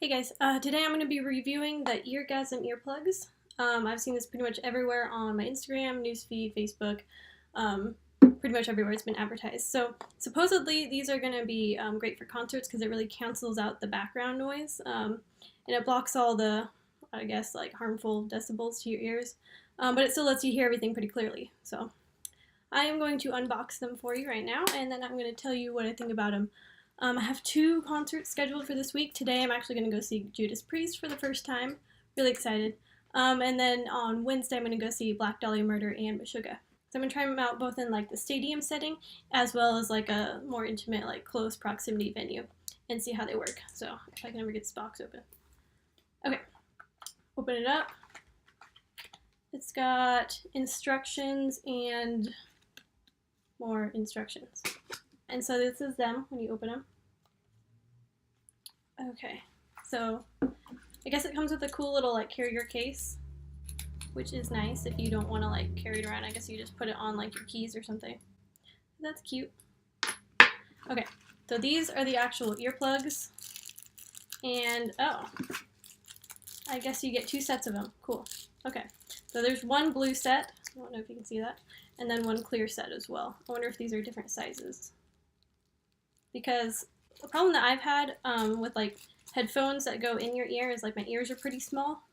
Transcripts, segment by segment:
Hey guys, today I'm going to be reviewing the Eargasm Earplugs. I've seen this pretty much everywhere on my Instagram, newsfeed, Facebook, pretty much everywhere it's been advertised. So supposedly these are going to be great for concerts because it really cancels out the background noise and it blocks all the, I guess, like harmful decibels to your ears, but it still lets you hear everything pretty clearly. So I am going to unbox them for you right now and then I'm going to tell you what I think about them. I have two concerts scheduled for this week. Today I'm actually going to go see Judas Priest for the first time. Really excited. And then on Wednesday I'm going to go see Black Dahlia Murder and Meshuggah. So I'm going to try them out both in like the stadium setting as well as like a more intimate, like close proximity venue and see how they work. So if I can ever get this box open. Okay, open it up. It's got instructions and more instructions. And so this is them when you open them. Okay, so I guess it comes with a cool little like carrier case, which is nice if you don't want to like carry it around. I guess you just put it on like your keys or something. That's cute. Okay, so these are the actual earplugs. And oh, I guess you get two sets of them. Cool. Okay, so there's one blue set. I don't know if you can see that. And then one clear set as well. I wonder if these are different sizes. Because the problem that I've had with like headphones that go in your ear is like my ears are pretty small.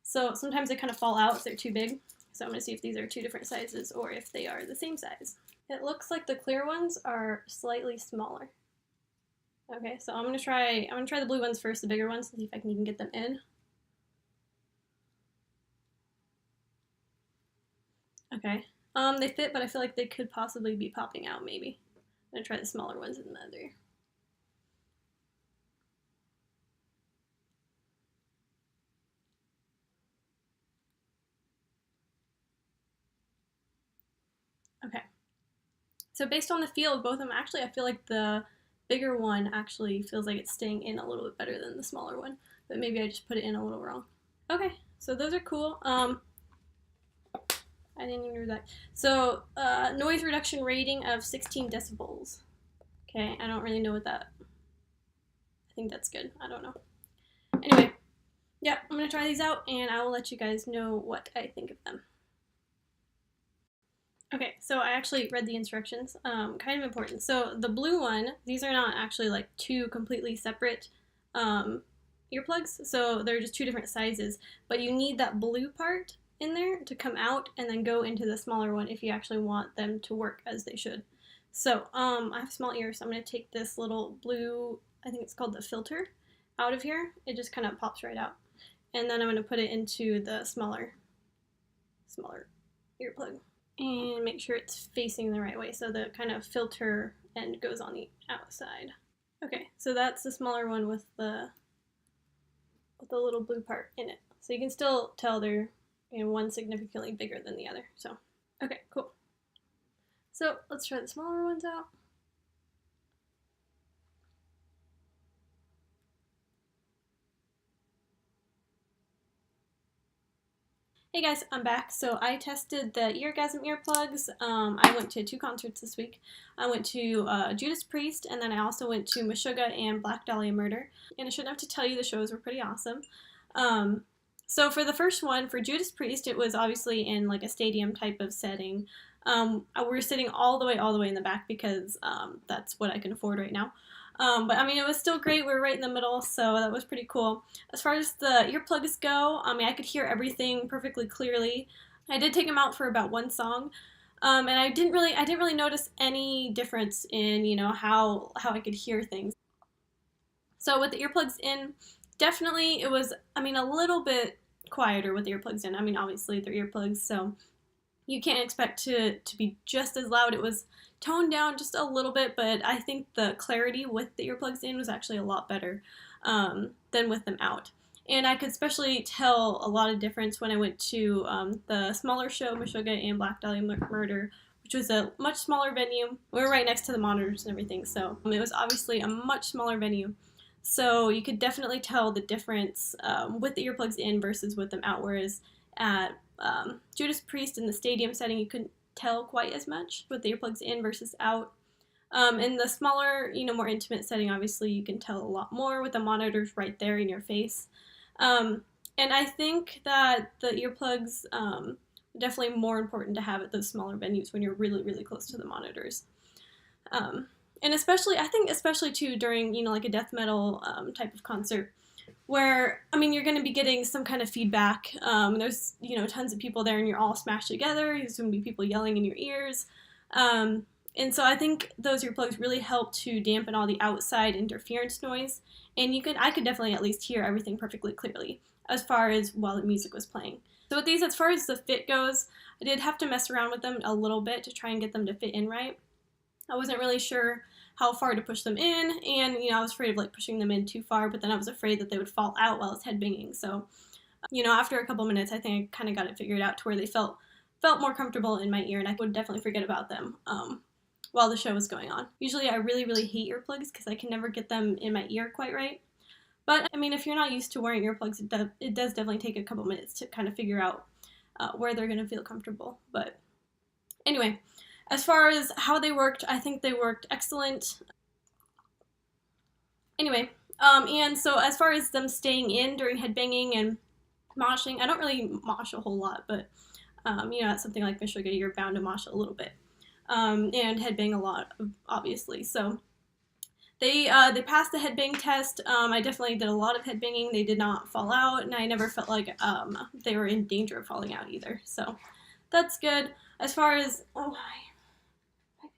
So sometimes they kind of fall out if they're too big. So I'm going to see if these are two different sizes or if they are the same size. It looks like the clear ones are slightly smaller. Okay, so I'm going to try the blue ones first, the bigger ones, to see if I can even get them in. Okay. They fit, but I feel like they could possibly be popping out, maybe. I'm going to try the smaller ones in the other. Okay. So based on the feel of both of them, actually, I feel like the bigger one actually feels like it's staying in a little bit better than the smaller one. But maybe I just put it in a little wrong. Okay, so those are cool. I didn't even read that. So, noise reduction rating of 16 decibels. Okay, I don't really know what that... I think that's good. I don't know. Anyway, yeah, I'm going to try these out, and I will let you guys know what I think of them. Okay, so I actually read the instructions. Kind of important. So, the blue one, these are not actually like two completely separate earplugs, so they're just two different sizes, but you need that blue part in there to come out and then go into the smaller one if you actually want them to work as they should. So I have small ears, so I'm going to take this little blue, I think it's called the filter, out of here. It just kind of pops right out. And then I'm going to put it into the smaller earplug. And make sure it's facing the right way, so the kind of filter end goes on the outside. Okay, so that's the smaller one with the little blue part in it. So you can still tell they're one significantly bigger than the other. So, okay, cool. So let's try the smaller ones out. Hey guys, I'm back. So I tested the Eargasm earplugs. I went to two concerts this week. I went to Judas Priest, and then I also went to Meshuggah and Black Dahlia Murder. And I shouldn't have to tell you, the shows were pretty awesome. So for the first one, for Judas Priest, it was obviously in like a stadium type of setting. We're sitting all the way in the back because that's what I can afford right now. But I mean, it was still great. We were right in the middle, so that was pretty cool. As far as the earplugs go, I mean, I could hear everything perfectly clearly. I did take them out for about one song, and I didn't really notice any difference in how I could hear things. So with the earplugs in, definitely it was, I mean, a little bit quieter with the earplugs in. I mean, obviously they're earplugs, so you can't expect to be just as loud. It was toned down just a little bit, but I think the clarity with the earplugs in was actually a lot better than with them out. And I could especially tell a lot of difference when I went to the smaller show, Meshuggah and Black Dahlia Murder, which was a much smaller venue. We were right next to the monitors and everything, so it was obviously a much smaller venue. So you could definitely tell the difference with the earplugs in versus with them out, whereas at Judas Priest in the stadium setting, you couldn't tell quite as much with the earplugs in versus out. In the smaller, more intimate setting, obviously you can tell a lot more with the monitors right there in your face. And I think that the earplugs definitely more important to have at those smaller venues when you're really, really close to the monitors. And especially, I think especially too during, like a death metal type of concert, where, I mean, you're going to be getting some kind of feedback. There's, tons of people there and you're all smashed together. There's going to be people yelling in your ears. And so I think those earplugs really help to dampen all the outside interference noise. And I could definitely at least hear everything perfectly clearly as far as while the music was playing. So with these, as far as the fit goes, I did have to mess around with them a little bit to try and get them to fit in right. I wasn't really sure how far to push them in, and I was afraid of like pushing them in too far, but then I was afraid that they would fall out while I was headbanging. So, after a couple minutes, I think I kind of got it figured out to where they felt more comfortable in my ear, and I would definitely forget about them while the show was going on. Usually, I really, really hate earplugs because I can never get them in my ear quite right. But I mean, if you're not used to wearing earplugs, it does definitely take a couple minutes to kind of figure out where they're going to feel comfortable. But anyway, as far as how they worked, I think they worked excellent. Anyway, and so as far as them staying in during headbanging and moshing, I don't really mosh a whole lot, but at something like Meshuggah, you're bound to mosh a little bit, and headbang a lot, obviously. So they passed the headbang test. I definitely did a lot of headbanging. They did not fall out, and I never felt like they were in danger of falling out either. So that's good. As far as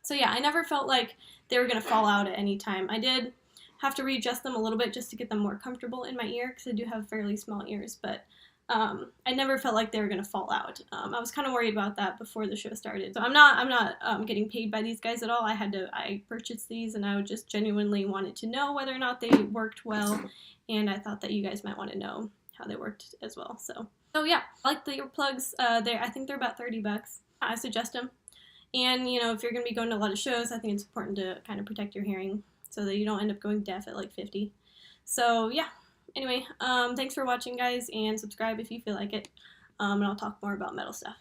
so yeah, I never felt like they were gonna fall out at any time. I did have to readjust them a little bit just to get them more comfortable in my ear because I do have fairly small ears, but I never felt like they were gonna fall out. I was kind of worried about that before the show started. So I'm not getting paid by these guys at all. I purchased these, and I just genuinely wanted to know whether or not they worked well, and I thought that you guys might want to know how they worked as well. So yeah, I like the earplugs. I think they're about $30. I suggest them. And, if you're going to be going to a lot of shows, I think it's important to kind of protect your hearing so that you don't end up going deaf at like 50. So, yeah. Anyway, thanks for watching, guys, and subscribe if you feel like it. And I'll talk more about metal stuff.